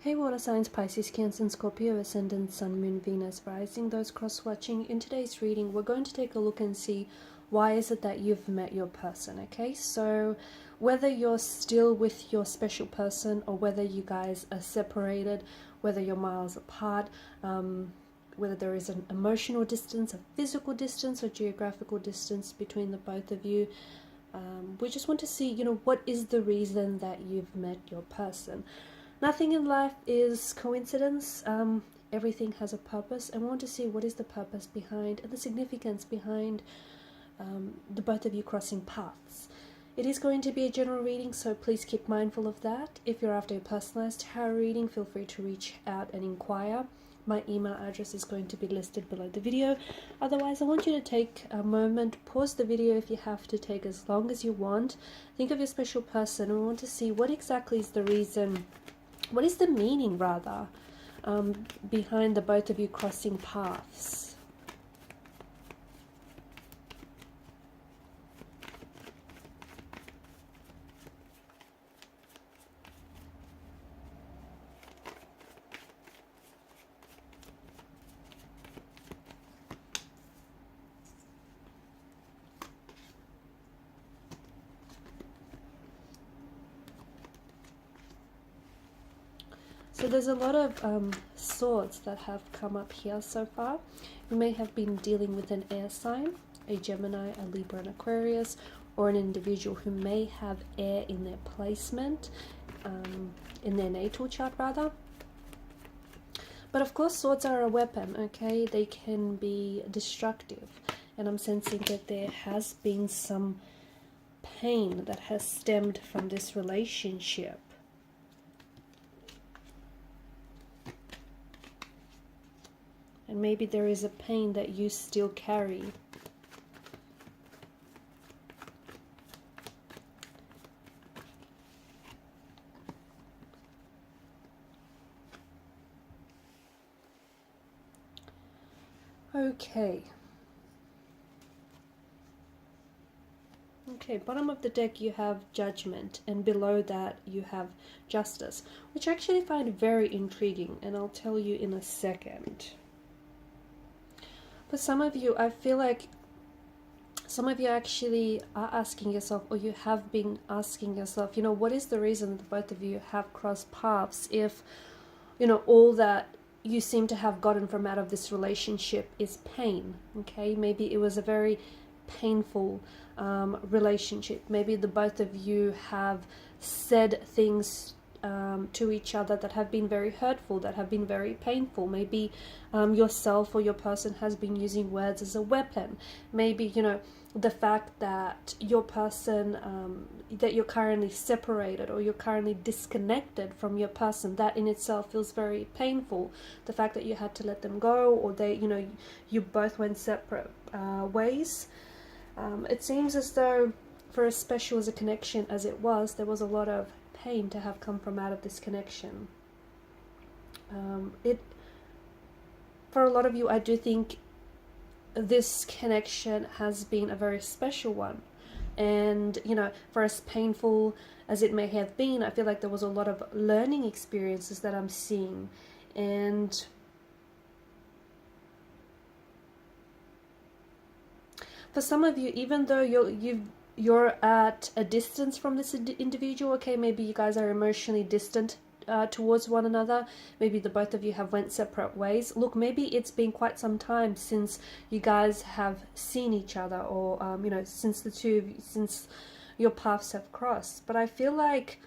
Hey water signs, Pisces, Cancer, and Scorpio, Ascendant, Sun, Moon, Venus, Rising, those cross-watching. In today's reading, we're going to take a look and see why is it that you've met your person, okay? So whether you're still with your special person or whether you guys are separated, whether you're miles apart, whether there is an emotional distance, a physical distance, or geographical distance between the both of you, we just want to see, what is the reason that you've met your person. Nothing in life is coincidence. Everything has a purpose. I want to see what is the purpose behind and the significance behind the both of you crossing paths. It is going to be a general reading, so please keep mindful of that. If you're after a personalized tarot reading, feel free to reach out and inquire. My email address is going to be listed below the video. Otherwise, I want you to take a moment, pause the video if you have to, take as long as you want. Think of your special person and we want to see what exactly is the reason, what is the meaning rather, behind the both of you crossing paths. So there's a lot of swords that have come up here so far. You may have been dealing with an air sign, a Gemini, a Libra, an Aquarius, or an individual who may have air in their placement, in their natal chart rather. But of course swords are a weapon, okay? They can be destructive. And I'm sensing that there has been some pain that has stemmed from this relationship. And maybe there is a pain that you still carry. Okay. Okay, bottom of the deck you have Judgment, and below that you have Justice, which I actually find very intriguing, and I'll tell you in a second. For some of you, I feel like some of you actually are asking yourself, or you have been asking yourself, what is the reason that both of you have crossed paths if, all that you seem to have gotten from out of this relationship is pain, okay? Maybe it was a very painful relationship. Maybe the both of you have said things to each other that have been very hurtful, that have been very painful. Maybe yourself or your person has been using words as a weapon. Maybe, the fact that your person, that you're currently separated or you're currently disconnected from your person, that in itself feels very painful. The fact that you had to let them go, or they, you both went separate ways. It seems as though for as special as a connection as it was, there was a lot of pain to have come from out of this connection. For a lot of you, I do think this connection has been a very special one, and for as painful as it may have been, I feel like there was a lot of learning experiences that I'm seeing. And for some of you, even though you're at a distance from this individual, okay, maybe you guys are emotionally distant towards one another, maybe the both of you have went separate ways. Look, maybe it's been quite some time since you guys have seen each other, or since the two of you, since your paths have crossed. But I feel like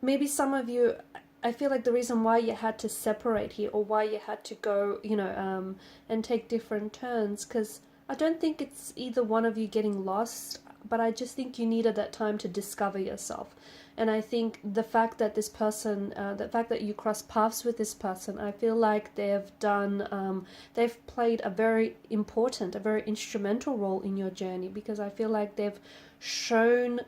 maybe some of you, I feel like the reason why you had to separate here, or why you had to go, and take different turns, because I don't think it's either one of you getting lost, but I just think you needed that time to discover yourself. And I think the fact that this person, the fact that you cross paths with this person, I feel like they've played a very important, a very instrumental role in your journey, because I feel like they've shown,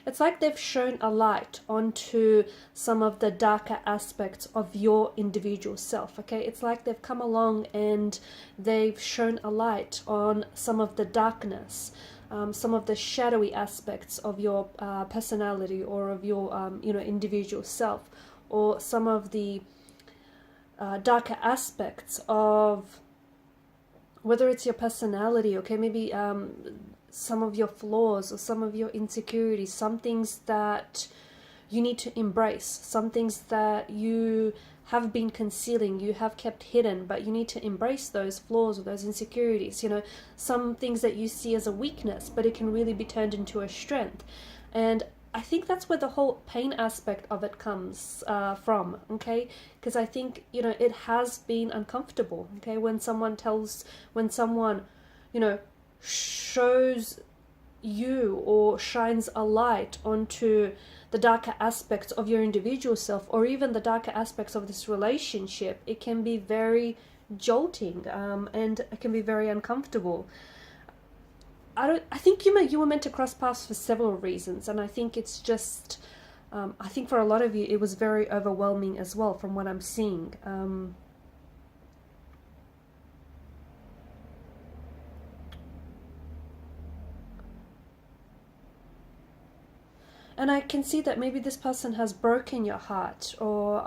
it's like they've shown a light onto some of the darker aspects of your individual self, okay? It's like they've come along and they've shown a light on some of the darkness some of the shadowy aspects of your personality or of your individual self, or some of the darker aspects of whether it's your personality, okay, maybe some of your flaws or some of your insecurities, some things that you need to embrace, some things that you have been concealing, you have kept hidden, but you need to embrace those flaws or those insecurities, some things that you see as a weakness, but it can really be turned into a strength. And I think that's where the whole pain aspect of it comes from, okay? Because I think, it has been uncomfortable, okay? When someone, shows you or shines a light onto the darker aspects of your individual self, or even the darker aspects of this relationship, it can be very jolting, and it can be very uncomfortable. I think you were meant to cross paths for several reasons, and I think it's just, I think for a lot of you it was very overwhelming as well from what I'm seeing. And I can see that maybe this person has broken your heart, or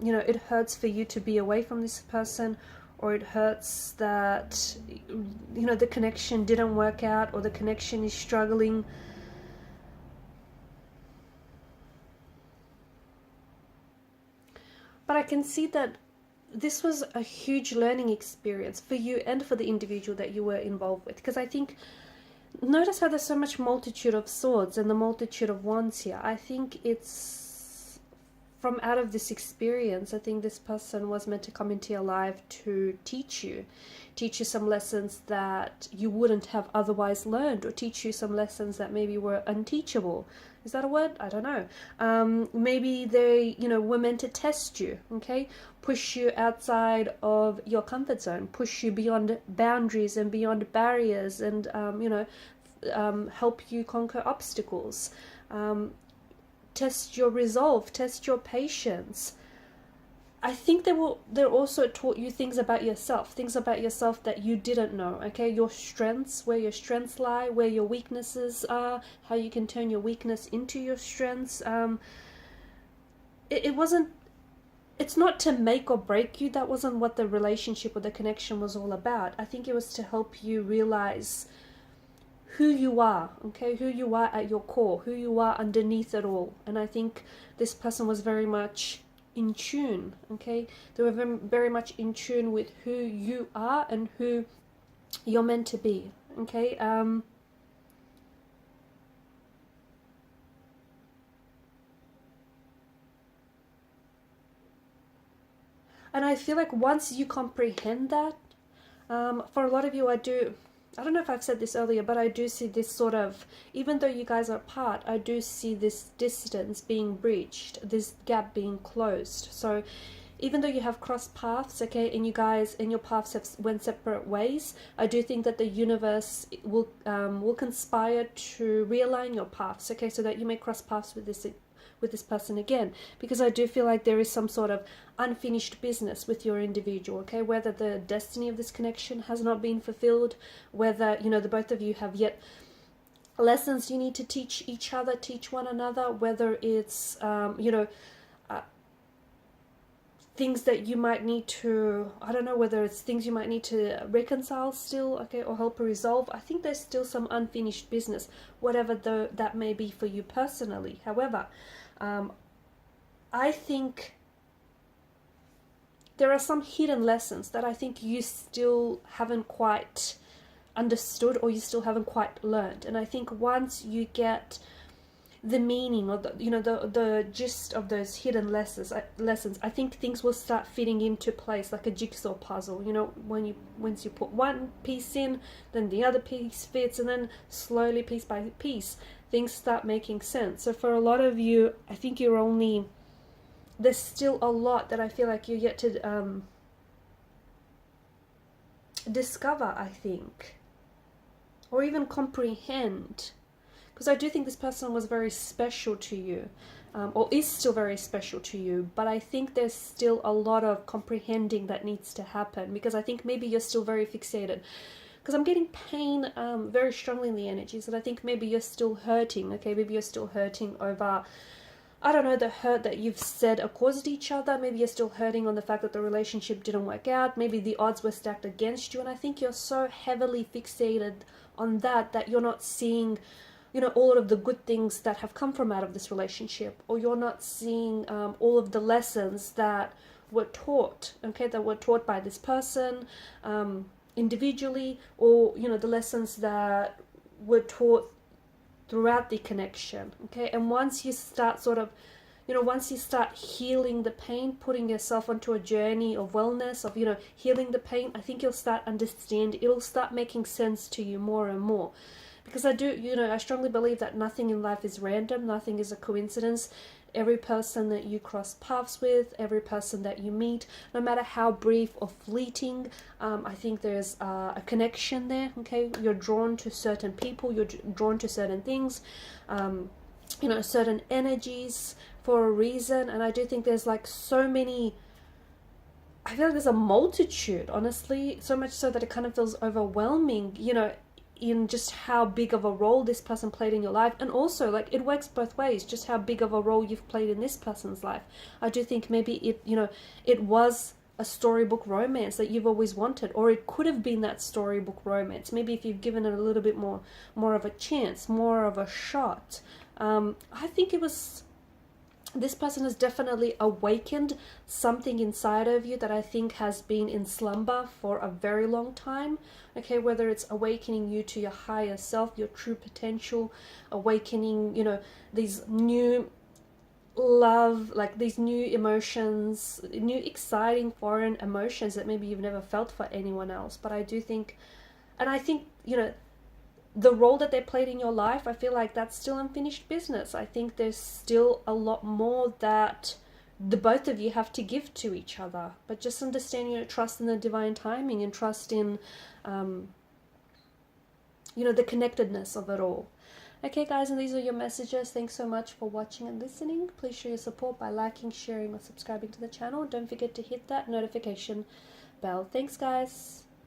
it hurts for you to be away from this person, or it hurts that the connection didn't work out, or the connection is struggling. But I can see that this was a huge learning experience for you and for the individual that you were involved with, because I think, notice how there's so much multitude of swords and the multitude of wands here. I think it's from out of this experience, I think this person was meant to come into your life to teach you some lessons that you wouldn't have otherwise learned, or teach you some lessons that maybe were unteachable. Is that a word? I don't know. Maybe they, were meant to test you, okay? Push you outside of your comfort zone, push you beyond boundaries and beyond barriers, and, help you conquer obstacles. Test your resolve, test your patience. I think they also taught you things about yourself that you didn't know, okay? Your strengths, where your strengths lie, where your weaknesses are, how you can turn your weakness into your strengths. It's not to make or break you. That wasn't what the relationship or the connection was all about. I think it was to help you realize who you are, okay? Who you are at your core, who you are underneath it all. And I think this person was very much in tune, okay? They were very much in tune with who you are and who you're meant to be, okay? And I feel like once you comprehend that, for a lot of you, I don't know if I've said this earlier, but I do see this sort of, even though you guys are apart, I do see this distance being breached, this gap being closed. So even though you have crossed paths, okay, and you guys and your paths have went separate ways, I do think that the universe will conspire to realign your paths, okay, so that you may cross paths with this person again, because I do feel like there is some sort of unfinished business with your individual, okay? Whether the destiny of this connection has not been fulfilled, whether, the both of you have yet lessons you need to teach each other, teach one another, whether it's, things that you might need to, I don't know, whether it's things you might need to reconcile still, okay, or help resolve. I think there's still some unfinished business, whatever that may be for you personally. However, I think there are some hidden lessons that I think you still haven't quite understood, or you still haven't quite learned. And I think once you get the meaning, or the gist of those hidden lessons, I think things will start fitting into place like a jigsaw puzzle. Once you put one piece in, then the other piece fits, and then slowly, piece by piece, things start making sense. So for a lot of you, I think there's still a lot that I feel like you're yet to discover, I think, or even comprehend. Because I do think this person was very special to you, or is still very special to you, but I think there's still a lot of comprehending that needs to happen, because I think maybe you're still very fixated. because I'm getting pain very strongly in the energies, and I think maybe you're still hurting. Okay, maybe you're still hurting over, I don't know, the hurt that you've said or caused each other. Maybe you're still hurting on the fact that the relationship didn't work out. Maybe the odds were stacked against you, and I think you're so heavily fixated on that you're not seeing, you know, all of the good things that have come from out of this relationship, or you're not seeing all of the lessons that were taught, okay, that were taught by this person individually, or, you know, the lessons that were taught throughout the connection, okay. And once you start sort of, you know, once you start healing the pain, putting yourself onto a journey of wellness, of, you know, healing the pain, I think you'll start understand, it'll start making sense to you more and more. Because I do, you know, I strongly believe that nothing in life is random, nothing is a coincidence. Every person that you cross paths with, every person that you meet, no matter how brief or fleeting, I think there's a connection there, okay? You're drawn to certain people, you're drawn to certain things, you know, certain energies for a reason. And I do think there's like so many, I feel like there's a multitude, honestly, so much so that it kind of feels overwhelming, you know, in just how big of a role this person played in your life. And also, like, it works both ways, just how big of a role you've played in this person's life. I do think maybe it, you know, it was a storybook romance that you've always wanted, or it could have been that storybook romance. Maybe if you've given it a little bit more of a chance, more of a shot. I think it was, this person has definitely awakened something inside of you that I think has been in slumber for a very long time. Okay, whether it's awakening you to your higher self, your true potential, awakening, you know, these new love, like these new emotions, new exciting foreign emotions that maybe you've never felt for anyone else. But I do think, and I think, you know, the role that they played in your life, I feel like that's still unfinished business. I think there's still a lot more that the both of you have to give to each other. But just understand, you know, trust in the divine timing, and trust in, you know, the connectedness of it all. Okay, guys, and these are your messages. Thanks so much for watching and listening. Please show your support by liking, sharing, or subscribing to the channel. Don't forget to hit that notification bell. Thanks, guys.